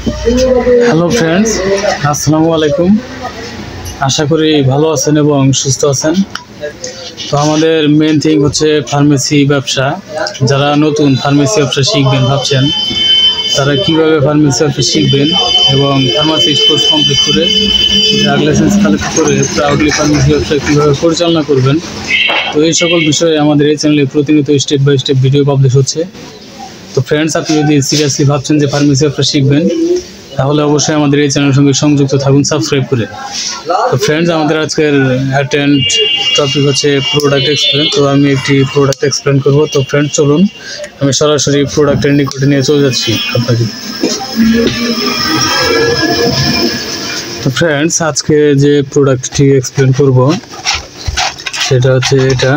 Hello friends, আসসালামু আলাইকুম। আশা করি ভালো আছেন এবং সুস্থ আছেন। তো আমাদের মেন থিং হচ্ছে ফার্মেসি ব্যবসা। যারা নতুন ফার্মেসি ব্যবসা শিখবেন ভাবছেন, তারা কিভাবে ফার্মেসি ব্যবসা শিখবেন এবং ফার্মাসিস্ট কোর্স কমপ্লিট করে ড্রাগ লাইসেন্স কালেক্ট করে প্রাউডলি ফার্মেসি ব্যবসা কীভাবে পরিচালনা করবেন, তো এই সকল বিষয়ে আমাদের এই চ্যানেলে প্রতিনিয়ত step by step video publish হচ্ছে। তো ফ্রেন্ডস, আপনি যদি সিরিয়াসলি ভাবছেন যে ফার্মেসি ব্যবসা শিখবেন, তাহলে অবশ্যই আমাদের এই চ্যানেলের সঙ্গে সংযুক্ত থাকুন সাবস্ক্রাইব করে। তো ফ্রেন্ডস, আমাদের আজকের অ্যাটেন্ড টপিক হচ্ছে প্রোডাক্ট এক্সপ্লেন। তো আমি একটি প্রোডাক্ট এক্সপ্লেন করব। তো ফ্রেন্ডস, চলুন আমি সরাসরি প্রোডাক্টের নিকটে নিয়ে চলে যাচ্ছি আপনাকে। তো ফ্রেন্ডস, আজকে যে প্রোডাক্টটি এক্সপ্লেন করব সেটা হচ্ছে এটা।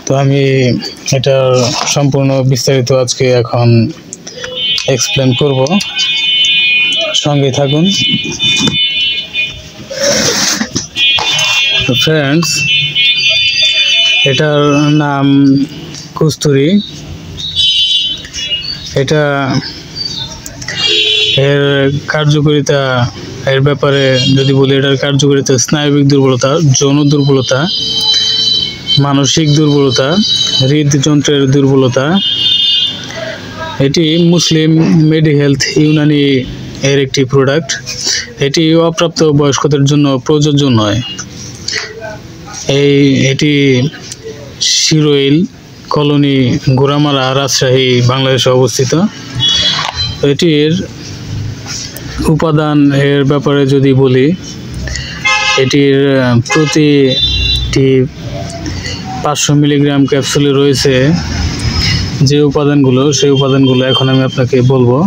তো আমি এটার সম্পূর্ণ বিস্তারিত আজকে এখন এক্সপ্লেন করব, সঙ্গে থাকুন। তো ফ্রেন্ডস, এটার নাম কস্তুরী। এটা এর কার্যকারিতা এর ব্যাপারে যদি বলি, এটার কার্যকারিতা স্নায়বিক দুর্বলতা, যৌন দুর্বলতা, মানসিক দুর্বলতা, হৃদযন্ত্রের দুর্বলতা। এটি মুসলিম মেডিহেলথ ইউনানি এর একটি প্রোডাক্ট। এটি অপ্রাপ্ত বয়স্কদের জন্য প্রযোজ্য নয়। এটি শিরোইল কলোনি, গোরামারা, রাজশাহী, বাংলাদেশে অবস্থিত। এটির উপাদান এর ব্যাপারে যদি বলি, এটির প্রতিটি 500 মিলিগ্রাম ক্যাপসুলে রয়েছে যে উপাদানগুলো, সেই উপাদানগুলো এখন আমি আপনাকে বলবো।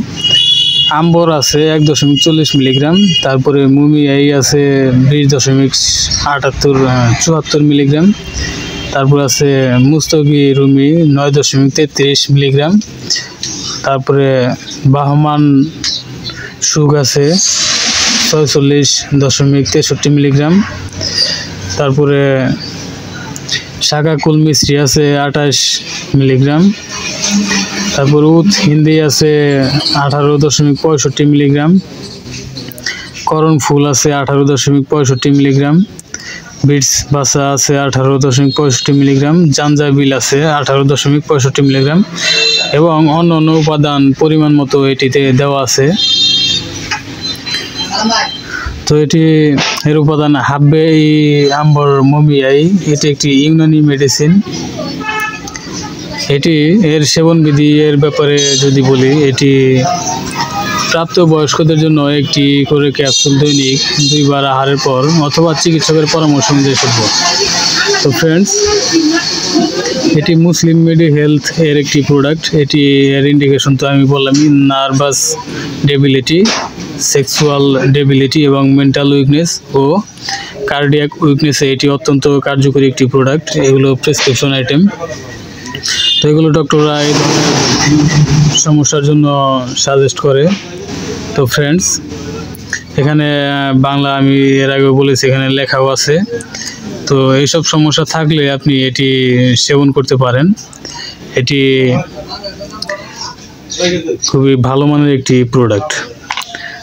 আম্বর আছে 1.40 মিলিগ্রাম, তারপরে মুমিআই আছে 20.74 মিলিগ্রাম, তারপর আছে মুস্তগি রুমি 9.33 মিলিগ্রাম, তারপরে বাহমান সুগ আছে 46.63 মিলিগ্রাম, তারপরে শাকাকুল মিশ্রি আছে 28 মিলিগ্রাম, তারপর উথ হিন্দি আছে 18.65 মিলিগ্রাম, করণ ফুল আছে 18.65 মিলিগ্রাম, বিটস বাসা আছে 18.65 মিলিগ্রাম, জাঞ্জাবিল আছে 18.65 মিলিগ্রাম এবং অন্য অন্য উপাদান পরিমাণ মতো এটিতে দেওয়া আছে। তো এটি এর উপাদান হাব্বে আম্বর মুমিআই। এটি একটি ইউনানি মেডিসিন। এটি এর সেবনবিধি এর ব্যাপারে যদি বলি, এটি প্রাপ্ত বয়স্কদের জন্য একটি করে ক্যাপসুল দৈনিক 2 বার আহারের পর অথবা চিকিৎসকের পরামর্শ অনুযায়ী সেবন। তো ফ্রেন্ডস, এটি মুসলিম মেডিহেলথ এর একটি প্রোডাক্ট। এটি এর ইন্ডিকেশন তো আমি বললাম, নার্ভাস ডেবিলিটি, সেক্সুয়াল ডেবিলিটি এবং মেন্টাল উইকনেস ও কার্ডিয়াক উইকনেসে এটি অত্যন্ত কার্যকরী একটি প্রোডাক্ট। এগুলো প্রেসক্রিপশন আইটেম। তো এগুলো ডক্টররা এই ধরনের সমস্যার জন্য সাজেস্ট করে। তো ফ্রেন্ডস, এখানে বাংলা আমি এর আগে বলেছি, এখানে লেখাও আছে। তো এইসব সমস্যা থাকলে আপনি এটি সেবন করতে পারেন। এটি খুবই ভালো মানের একটি প্রোডাক্ট।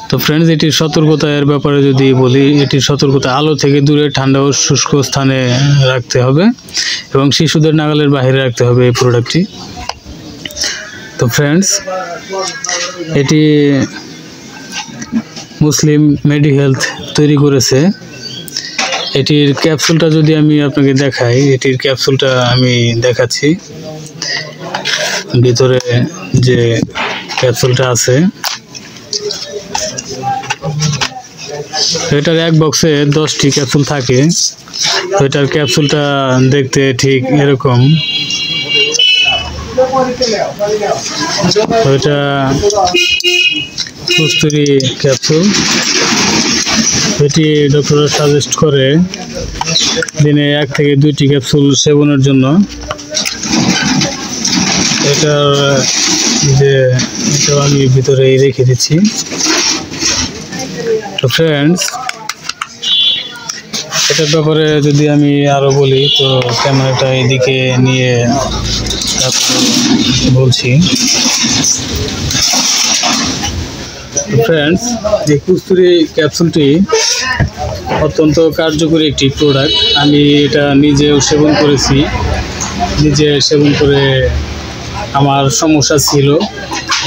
তো ফ্রেন্ডস, এটির সতর্কতা এর ব্যাপারে যদি বলি, এটির সতর্কতা আলো থেকে দূরে, ঠান্ডা ও শুষ্ক স্থানে রাখতে হবে এবং শিশুদের নাগালের বাইরে রাখতে হবে এই প্রোডাক্টটি। তো ফ্রেন্ডস, এটি মুসলিম মেডিহেলথ তৈরি করেছে। এটির ক্যাপসুলটা যদি আমি আপনাকে দেখাই, এটির ক্যাপসুলটা আমি দেখাচ্ছি। ভিতরে যে ক্যাপসুলটা আছে, এটার এক বক্সে 10টি ক্যাপসুল থাকে। তো এটার ক্যাপসুলটা দেখতে ঠিক এরকম। এটা কস্তুরী ক্যাপসুল। এটি ডক্টররা সাজেস্ট করে দিনে 1 থেকে 2টি ক্যাপসুল সেবনের জন্য। এটার যে এটা আমি ভিতরে রেখে দিচ্ছি। তো ফ্রেন্ডস, এটার ব্যাপারে যদি আমি আরো বলি, তো ক্যামেরাটা এদিকে নিয়ে বলছি। ফ্রেন্ডস, এই কস্তুরী ক্যাপসুলটি অত্যন্ত কার্যকরী একটি প্রোডাক্ট। আমি এটা নিজেও সেবন করেছি। নিজে সেবন করে আমার সমস্যা ছিল,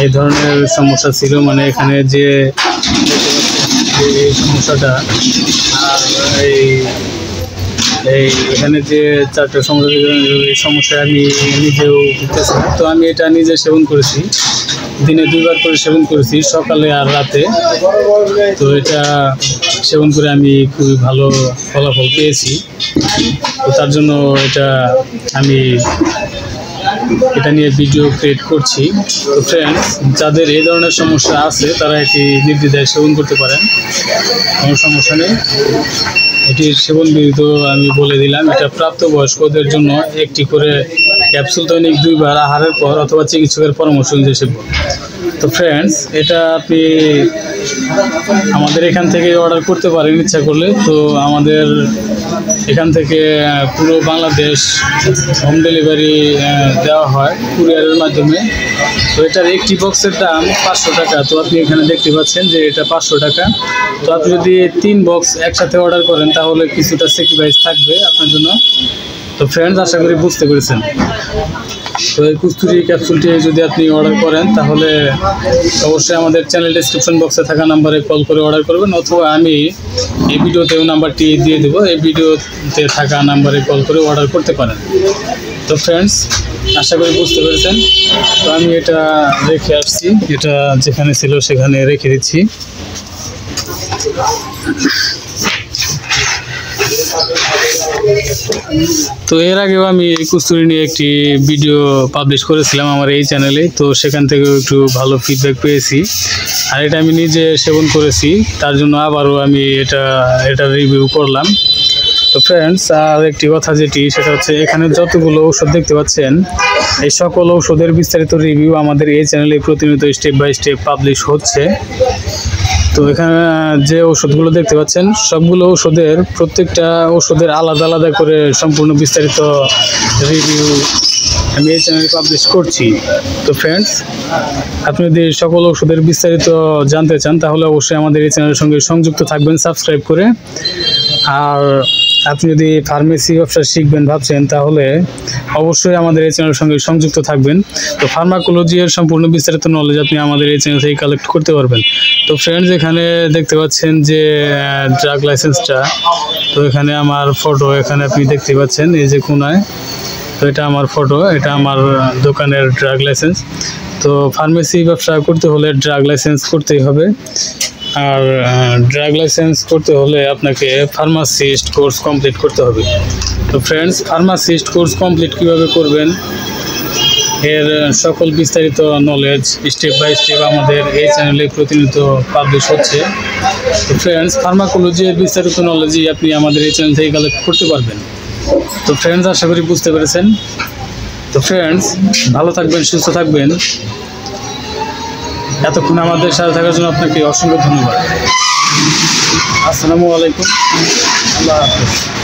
এই ধরনের সমস্যা ছিল, মানে এখানে যে সমস্যাটা আর এখানে যে চারটা সমস্যা, এই সমস্যায় আমি নিজেও ভুগতেছি। তো আমি এটা নিজে সেবন করেছি, দিনে 2 বার করে সেবন করেছি, সকালে আর রাতে। তো এটা সেবন করে আমি খুবই ভালো ফলাফল পেয়েছি। তো তার জন্য আমি এটা নিয়ে ভিডিও ক্রিয়েট করছি। তো ফ্রেন্ডস, যাদের এই ধরনের সমস্যা আছে তারা এটি নির্দ্বিধায় সেবন করতে পারেন, কোনো সমস্যা নেই। এটির সেবন বিধি তো আমি বলে দিলাম। এটা প্রাপ্তবয়স্কদের জন্য একটি করে ক্যাপসুল দৈনিক 2 বার আহারের পর অথবা চিকিৎসকের পরামর্শ অনুযায়ী সেবন। তো ফ্রেন্ডস, এটা আপনি আমাদের এখান থেকে অর্ডার করতে পারেন ইচ্ছা করলে। তো আমাদের এখান থেকে পুরো বাংলাদেশ হোম ডেলিভারি দেওয়া হয় কুরিয়ারের মাধ্যমে। তো এটার একটি বক্সের দাম 500 টাকা। তো আপনি এখানে দেখতে পাচ্ছেন যে এটা 500 টাকা। তো আপনি যদি 3 বক্স একসাথে অর্ডার করেন তাহলে কিছুটা স্যাক্রিফাইস থাকবে আপনার জন্য। তো ফ্রেন্ডস, আশা করি বুঝতে পেরেছেন। তো এই কস্তুরী ক্যাপসুলটি যদি আপনি অর্ডার করেন তাহলে অবশ্যই আমাদের চ্যানেল ডেসক্রিপশন বক্সে থাকা নাম্বারে কল করে অর্ডার করবেন, অথবা আমি এই ভিডিওতেও নাম্বারটি দিয়ে দেবো, এই ভিডিওতে থাকা নাম্বারে কল করে অর্ডার করতে পারেন। তো ফ্রেন্ডস, আশা করি বুঝতে পেরেছেন। তো আমি এটা রেখে আসছি, এটা যেখানে ছিল সেখানে রেখে দিচ্ছি। তো এর আগেও আমি এই কস্তুরী নিয়ে একটি ভিডিও পাবলিশ করেছিলাম আমার এই চ্যানেলে। তো সেখান থেকেও একটু ভালো ফিডব্যাক পেয়েছি, আর এটা আমি নিজে সেবন করেছি, তার জন্য আবারও আমি এটা রিভিউ করলাম। তো ফ্রেন্ডস, আর একটি কথা সেটা হচ্ছে, এখানে যতগুলো ঔষধ দেখতে পাচ্ছেন এই সকল ঔষধের বিস্তারিত রিভিউ আমাদের এই চ্যানেলে প্রতিনিয়ত স্টেপ বাই স্টেপ পাবলিশ হচ্ছে। তো এখানে যে ওষুধগুলো দেখতে পাচ্ছেন সবগুলো প্রত্যেকটা ওষুধের আলাদা আলাদা করে সম্পূর্ণ বিস্তারিত রিভিউ আমি এই চ্যানেলে পাবলিশ করছি। তো ফ্রেন্ডস, আপনি যদি সকল ওষুধের বিস্তারিত জানতে চান তাহলে অবশ্যই আমাদের এই চ্যানেলের সঙ্গে সংযুক্ত থাকবেন সাবস্ক্রাইব করে। আর আপনি যদি ফার্মেসি ব্যবসা শিখবেন ভাবছেন তাহলে অবশ্যই আমাদের এই চ্যানেলের সঙ্গে সংযুক্ত থাকবেন। তো ফার্মাকোলজি এর সম্পূর্ণ বিস্তারিত নলেজ আপনি আমাদের এই চ্যানেল থেকে কালেক্ট করতে পারবেন। তো ফ্রেন্ডস, এখানে দেখতে পাচ্ছেন যে ড্রাগ লাইসেন্সটা, তো এখানে আমার ফটো এখানে আপনি দেখতে পাচ্ছেন এই যে কোনায়। তো এটা আমার ফটো, এটা আমার দোকানের ড্রাগ লাইসেন্স। তো ফার্মেসি ব্যবসা করতে হলে ড্রাগ লাইসেন্স করতেই হবে, আর ড্রাগ লাইসেন্স করতে হলে আপনাকে ফার্মাসিস্ট কোর্স কমপ্লিট করতে হবে। তো ফ্রেন্ডস, ফার্মাসিস্ট কোর্স কমপ্লিট কিভাবে করবেন এর সকল বিস্তারিত নলেজ স্টেপ বাই স্টেপ আমাদের এই চ্যানেলে প্রতিনিয়ত পাবলিশ হচ্ছে। তো ফ্রেন্ডস, ফার্মাকোলজি এর বিস্তারিত নলেজই আপনি আমাদের এই চ্যানেল থেকে কালেক্ট করতে পারবেন। তো ফ্রেন্ডস, আশা করি বুঝতে পেরেছেন। তো ফ্রেন্ডস, ভালো থাকবেন, সুস্থ থাকবেন। এতক্ষণ আমাদের সাথে থাকার জন্য আপনাকে অসংখ্য ধন্যবাদ। আসসালামু আলাইকুম, আল্লাহ হাফেজ।